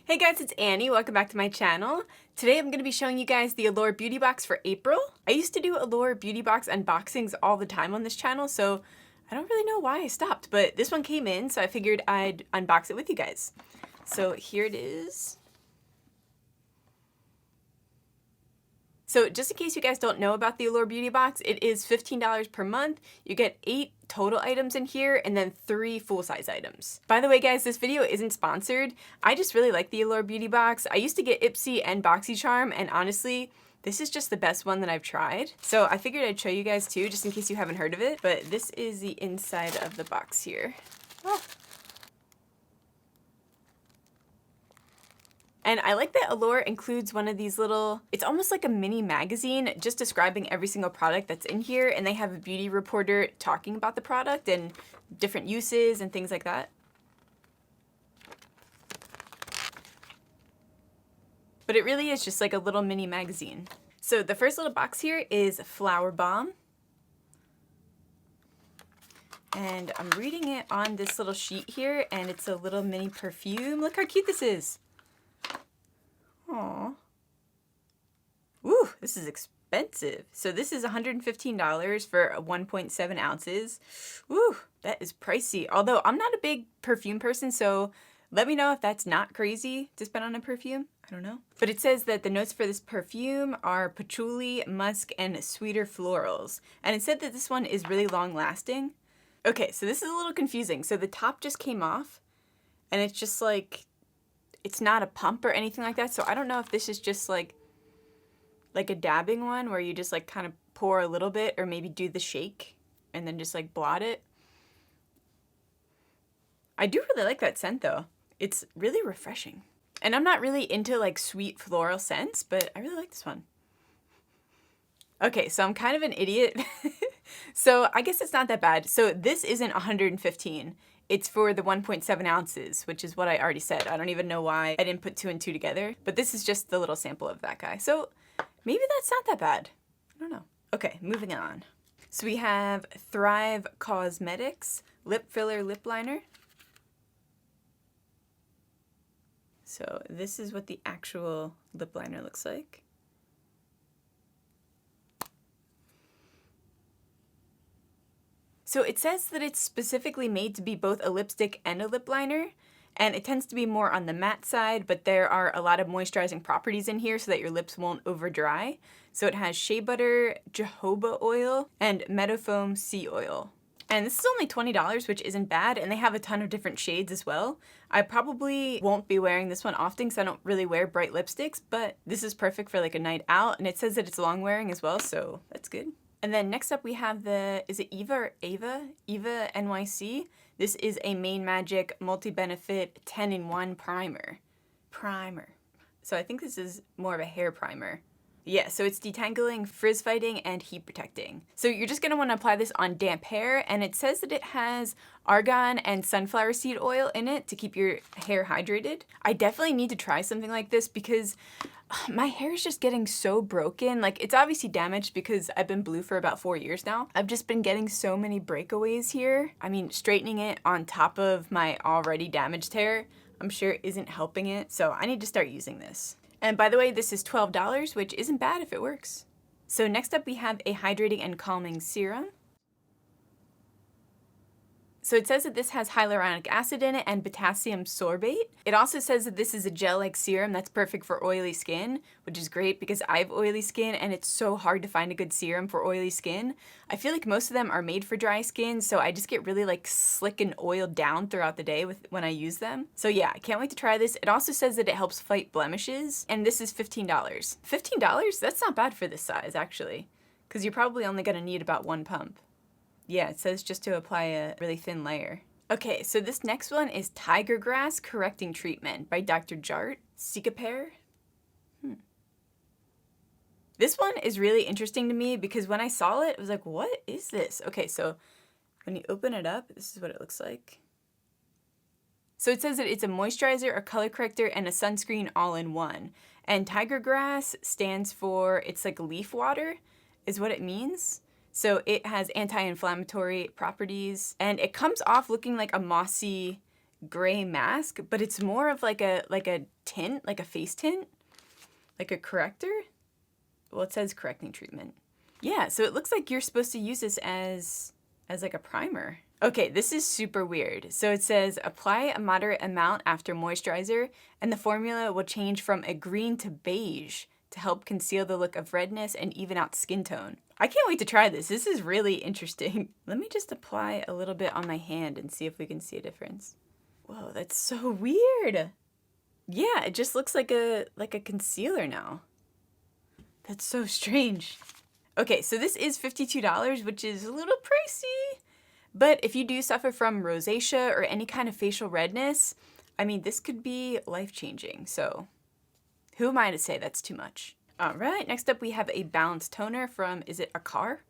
Hey guys, it's Annie. Welcome back to my channel. Today I'm going to be showing you guys the Allure Beauty Box for April. I used to do Allure Beauty Box unboxings all the time on this channel, so I don't really know why I stopped, but this one came in, so I figured I'd unbox it with you guys. So here it is. So just in case you guys don't know about the Allure Beauty Box, it is $15 per month. You get 8 total items in here and then 3 full-size items. By the way guys, this video isn't sponsored. I just really like the Allure Beauty Box. I used to get Ipsy and BoxyCharm, and honestly, this is just the best one that I've tried. So I figured I'd show you guys too, just in case you haven't heard of it. But this is the inside of the box here. Oh. And I like that Allure includes one of these little, it's almost like a mini magazine just describing every single product that's in here, and they have a beauty reporter talking about the product and different uses and things like that. But it really is just like a little mini magazine. So the first little box here is Flower Bomb. And I'm reading it on this little sheet here, and it's a little mini perfume. Look how cute this is. Aww. Ooh, this is expensive. So this is $115 for 1.7 ounces. Ooh, that is pricey. Although I'm not a big perfume person, so let me know if that's not crazy to spend on a perfume. I don't know. But it says that the notes for this perfume are patchouli, musk, and sweeter florals. And it said that this one is really long lasting. Okay, so this is a little confusing. So the top just came off, and it's just like, it's not a pump or anything like that, so I don't know if this is just like a dabbing one where you just like kind of pour a little bit or maybe do the shake and then just like blot it. I do really like that scent though. It's really refreshing. And I'm not really into like sweet floral scents, but I really like this one. Okay, so I'm kind of an idiot. So I guess it's not that bad. So this isn't 115. It's for the 1.7 ounces, which is what I already said. I don't even know why I didn't put 2 and 2 together, but this is just the little sample of that guy. So maybe that's not that bad. I don't know. Okay, moving on. So we have Thrive Cosmetics Lip Filler Lip Liner. So this is what the actual lip liner looks like. So it says that it's specifically made to be both a lipstick and a lip liner, and it tends to be more on the matte side, but there are a lot of moisturizing properties in here so that your lips won't over dry. So it has shea butter, jojoba oil, and meadowfoam sea oil. And this is only $20, which isn't bad, and they have a ton of different shades as well. I probably won't be wearing this one often because I don't really wear bright lipsticks, but this is perfect for like a night out, and it says that it's long wearing as well, so that's good. And then next up we have the, is it Eva or Ava? Eva NYC. This is a Main Magic Multi-Benefit 10-in-1 primer. So I think this is more of a hair primer. Yeah, so it's detangling, frizz fighting, and heat protecting. So you're just gonna wanna apply this on damp hair, and it says that it has argan and sunflower seed oil in it to keep your hair hydrated. I definitely need to try something like this because my hair is just getting so broken. Like, it's obviously damaged because I've been blue for about 4 years now. I've just been getting so many breakaways here. I mean, straightening it on top of my already damaged hair, I'm sure isn't helping it. So I need to start using this. And by the way, this is $12, which isn't bad if it works. So next up we have a hydrating and calming serum. So it says that this has hyaluronic acid in it and potassium sorbate. It also says that this is a gel-like serum that's perfect for oily skin, which is great because I have oily skin and it's so hard to find a good serum for oily skin. I feel like most of them are made for dry skin, so I just get really like slick and oiled down throughout the day when I use them. So yeah, I can't wait to try this. It also says that it helps fight blemishes, and this is $15. $15? That's not bad for this size actually, because you're probably only gonna need about 1 pump. Yeah, it says just to apply a really thin layer. Okay, so this next one is Tiger Grass Correcting Treatment by Dr. Jart. Cicapair. This one is really interesting to me because when I saw it, I was like, what is this? Okay, so when you open it up, this is what it looks like. So it says that it's a moisturizer, a color corrector, and a sunscreen all in one. And Tiger Grass stands for, it's like leaf water, is what it means. So it has anti-inflammatory properties, and it comes off looking like a mossy gray mask, but it's more of like a tint, like a face tint, like a corrector. Well, it says correcting treatment. Yeah, so it looks like you're supposed to use this as like a primer. Okay, this is super weird. So it says apply a moderate amount after moisturizer, and the formula will change from a green to beige to help conceal the look of redness and even out skin tone. I can't wait to try this. This is really interesting. Let me just apply a little bit on my hand and see if we can see a difference. Whoa, that's so weird. Yeah, it just looks like a concealer now. That's so strange. Okay, so this is $52, which is a little pricey. But if you do suffer from rosacea or any kind of facial redness, I mean, this could be life-changing. So who am I to say that's too much? All right, next up we have a balanced toner from, is it Allure?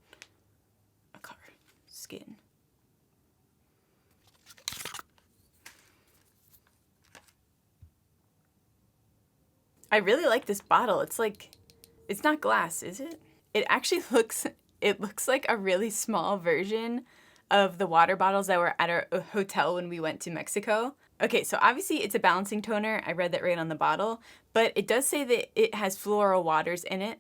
Allure Skin. I really like this bottle. It's like, it's not glass, is it? It actually looks like a really small version of the water bottles that were at our hotel when we went to Mexico. Okay, so obviously it's a balancing toner. I read that right on the bottle, but it does say that it has floral waters in it.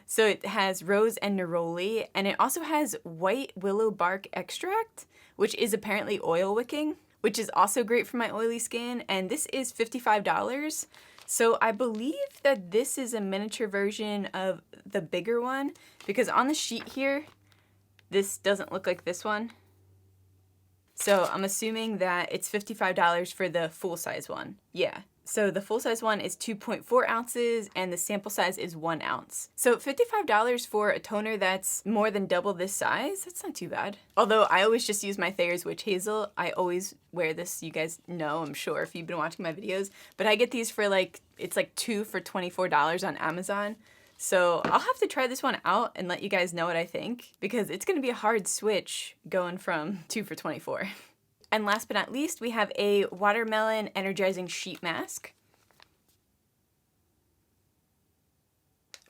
So it has rose and neroli, and it also has white willow bark extract, which is apparently oil wicking, which is also great for my oily skin, and this is $55. So I believe that this is a miniature version of the bigger one, because on the sheet here, this doesn't look like this one. So I'm assuming that it's $55 for the full-size one. Yeah. So the full-size one is 2.4 ounces and the sample size is 1 ounce. So $55 for a toner that's more than double this size, that's not too bad. Although I always just use my Thayer's Witch Hazel. I always wear this, you guys know, I'm sure, if you've been watching my videos. But I get these for it's like 2 for $24 on Amazon. So I'll have to try this one out and let you guys know what I think, because it's going to be a hard switch going from 2 for $24. And last but not least, we have a watermelon energizing sheet mask.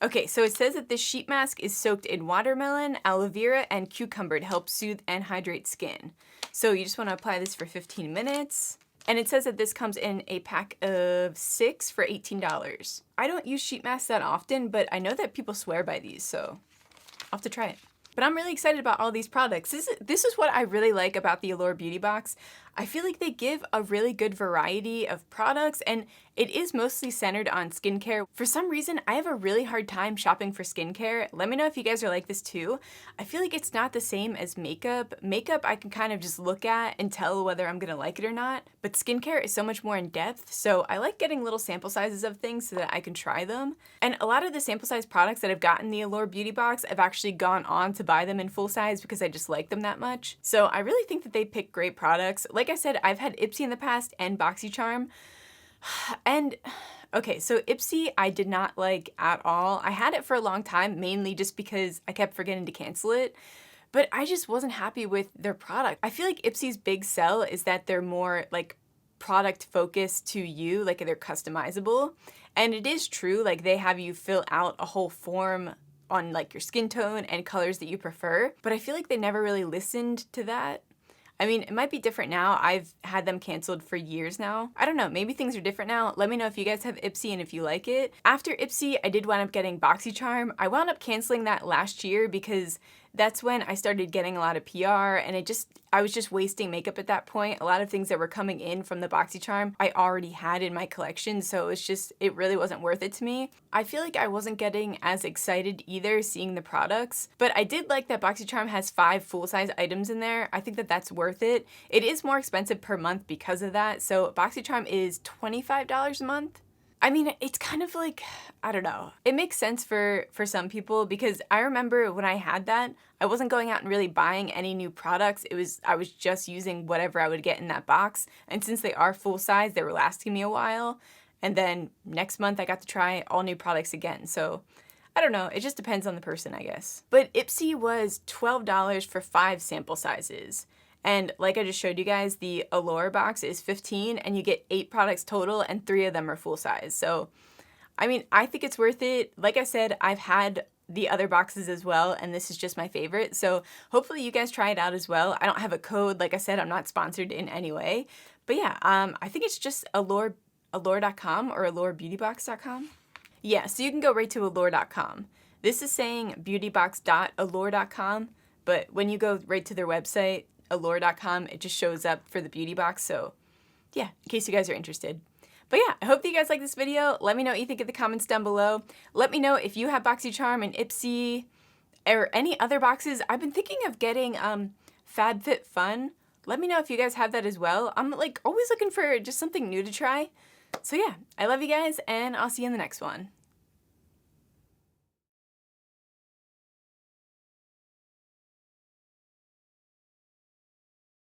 Okay, so it says that this sheet mask is soaked in watermelon, aloe vera, and cucumber to help soothe and hydrate skin. So you just want to apply this for 15 minutes. And it says that this comes in a pack of 6 for $18. I don't use sheet masks that often, but I know that people swear by these, so I'll have to try it. But I'm really excited about all these products. This is what I really like about the Allure Beauty Box. I feel like they give a really good variety of products, and it is mostly centered on skincare. For some reason, I have a really hard time shopping for skincare. Let me know if you guys are like this too. I feel like it's not the same as makeup. Makeup I can kind of just look at and tell whether I'm gonna like it or not, but skincare is so much more in depth, so I like getting little sample sizes of things so that I can try them. And a lot of the sample size products that I've gotten in the Allure Beauty Box, I've actually gone on to buy them in full size because I just like them that much. So I really think that they pick great products. Like I said, I've had Ipsy in the past and BoxyCharm. And okay, so Ipsy I did not like at all. I had it for a long time, mainly just because I kept forgetting to cancel it. But I just wasn't happy with their product. I feel like Ipsy's big sell is that they're more like product focused to you, like they're customizable. And it is true, like they have you fill out a whole form on like your skin tone and colors that you prefer. But I feel like they never really listened to that. I mean, it might be different now. I've had them canceled for years now. I don't know, maybe things are different now. Let me know if you guys have Ipsy and if you like it. After Ipsy, I did wind up getting BoxyCharm. I wound up canceling that last year because that's when I started getting a lot of PR, and I was just wasting makeup at that point. A lot of things that were coming in from the BoxyCharm I already had in my collection, so it really wasn't worth it to me. I feel like I wasn't getting as excited either seeing the products, but I did like that BoxyCharm has 5 full-size items in there. I think that that's worth it. It is more expensive per month because of that, so BoxyCharm is $25 a month. I mean, it's kind of like, I don't know. It makes sense for some people because I remember when I had that, I wasn't going out and really buying any new products. I was just using whatever I would get in that box. And since they are full size, they were lasting me a while. And then next month I got to try all new products again. So I don't know. It just depends on the person, I guess. But Ipsy was $12 for 5 sample sizes. And like I just showed you guys, the Allure box is $15 and you get 8 products total and 3 of them are full size. So, I mean, I think it's worth it. Like I said, I've had the other boxes as well, and this is just my favorite. So hopefully you guys try it out as well. I don't have a code. Like I said, I'm not sponsored in any way. But yeah, I think it's just Allure.com or AllureBeautyBox.com. Yeah, so you can go right to Allure.com. This is saying beautybox.allure.com, but when you go right to their website, Allure.com, it just shows up for the beauty box. So yeah, in case you guys are interested. But yeah, I hope that you guys like this video. Let me know what you think in the comments down below. Let me know if you have BoxyCharm and Ipsy or any other boxes. I've been thinking of getting FabFitFun. Let me know if you guys have that as well. I'm like always looking for just something new to try. So yeah, I love you guys, and I'll see you in the next one.